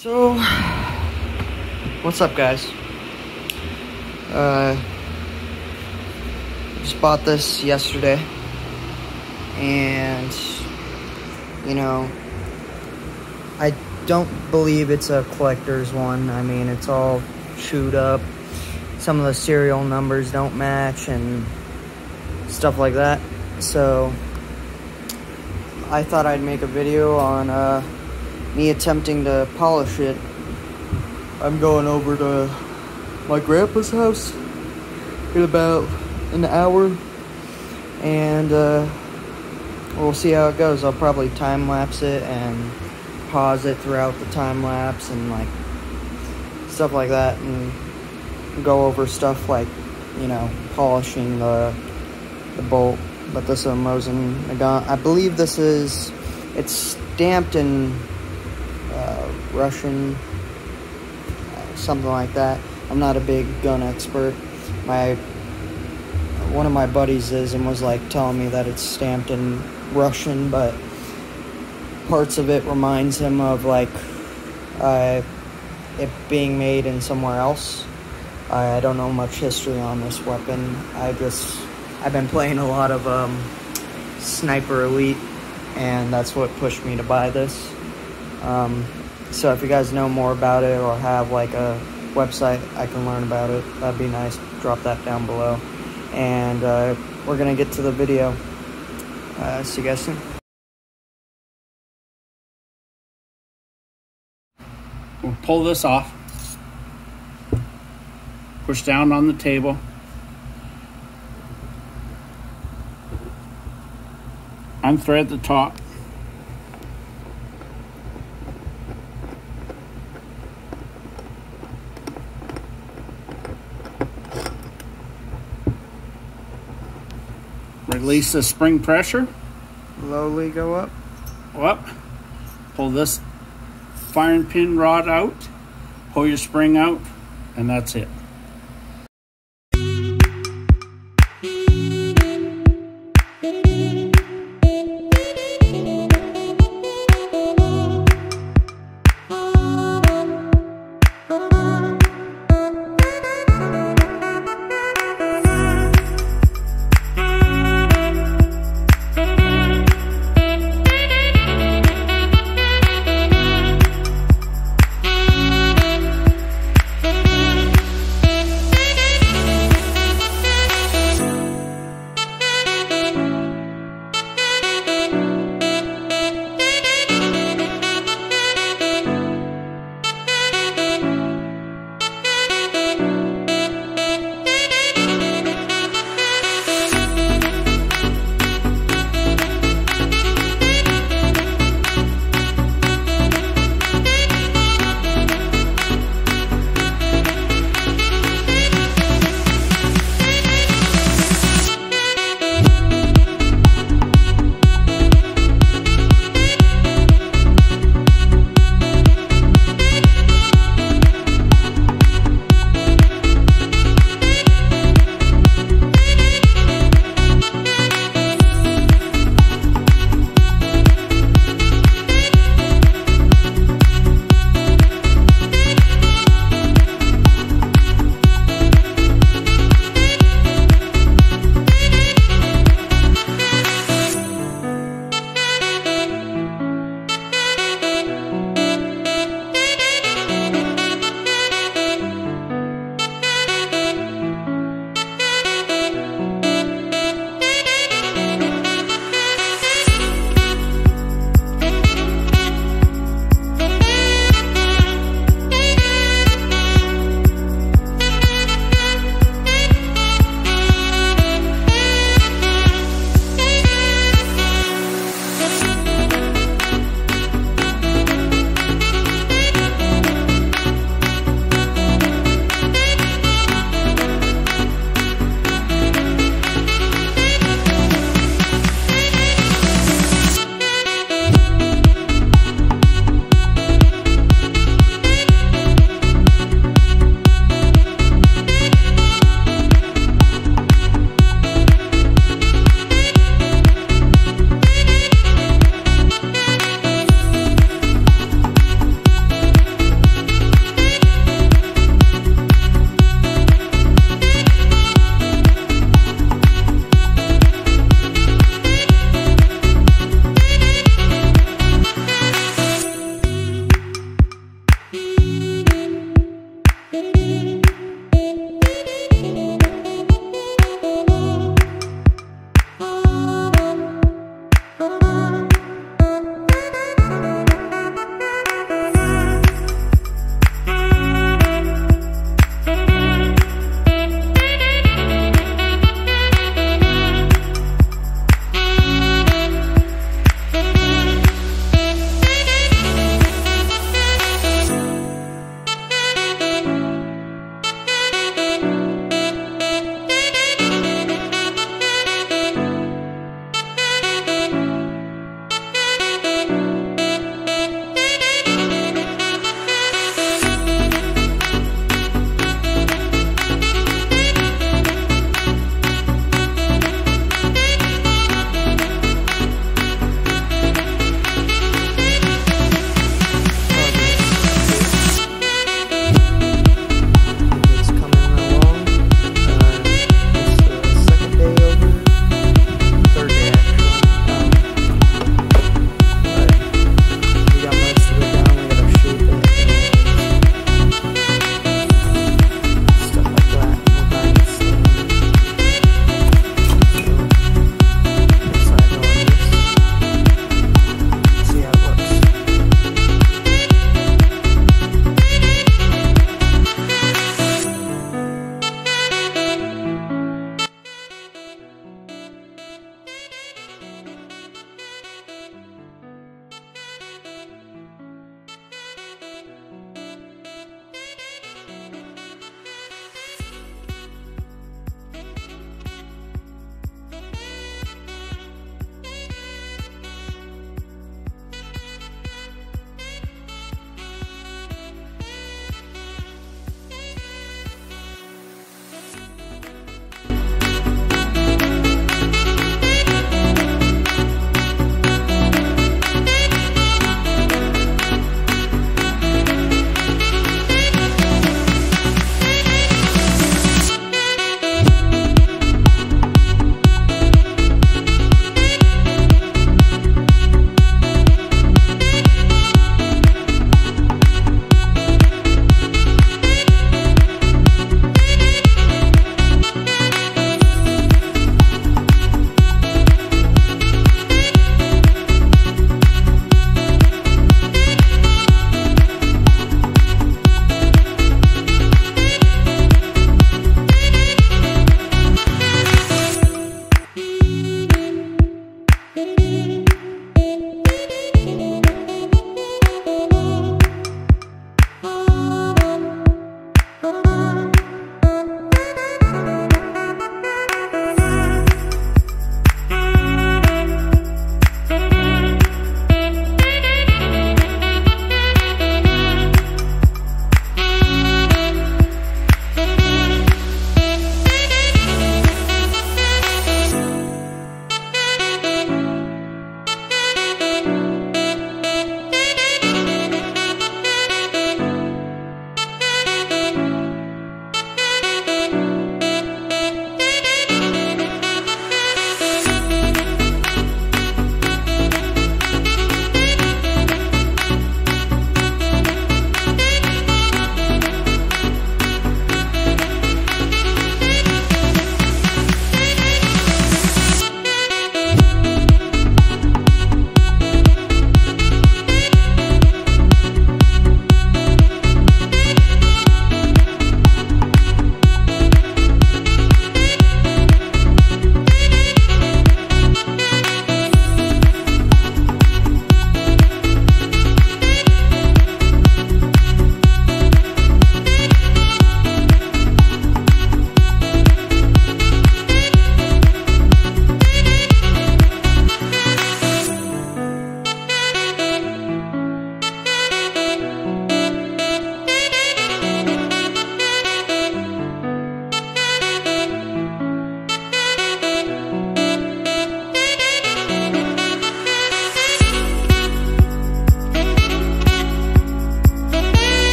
So, what's up, guys? Just bought this yesterday, and you know, I don't believe it's a collector's one. I mean, it's all chewed up. Some of the serial numbers don't match and stuff like that. So I thought I'd make a video on me attempting to polish it. I'm going over to my grandpa's house in about an hour, and we'll see how it goes. I'll probably time-lapse it and pause it throughout the time-lapse and like stuff like that, and go over stuff like, you know, polishing the bolt. But this is a Mosin-Nagant. I believe it's stamped in Russian, something like that. I'm not a big gun expert. One of my buddies is, and was like telling me that it's stamped in Russian, but parts of it reminds him of like it being made in somewhere else. I don't know much history on this weapon. I've been playing a lot of Sniper Elite, and that's what pushed me to buy this. So if you guys know more about it or have like a website I can learn about it, that'd be nice. Drop that down below. And we're gonna get to the video. See you guys soon. We'll pull this off. Push down on the table. Unthread the top. Release the spring pressure. Slowly go up. Up. Pull this firing pin rod out. Pull your spring out, and that's it.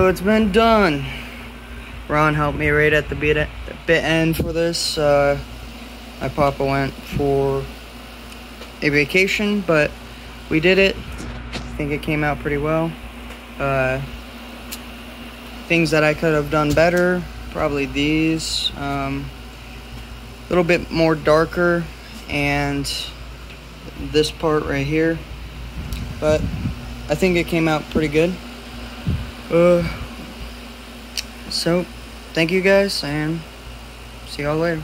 So it's been done. Ron helped me right at the bit end for this. My papa went for a vacation, but we did it. I think it came out pretty well. Things that I could have done better, probably these. A little bit more darker, and this part right here. But I think it came out pretty good. So, thank you guys, and see y'all later.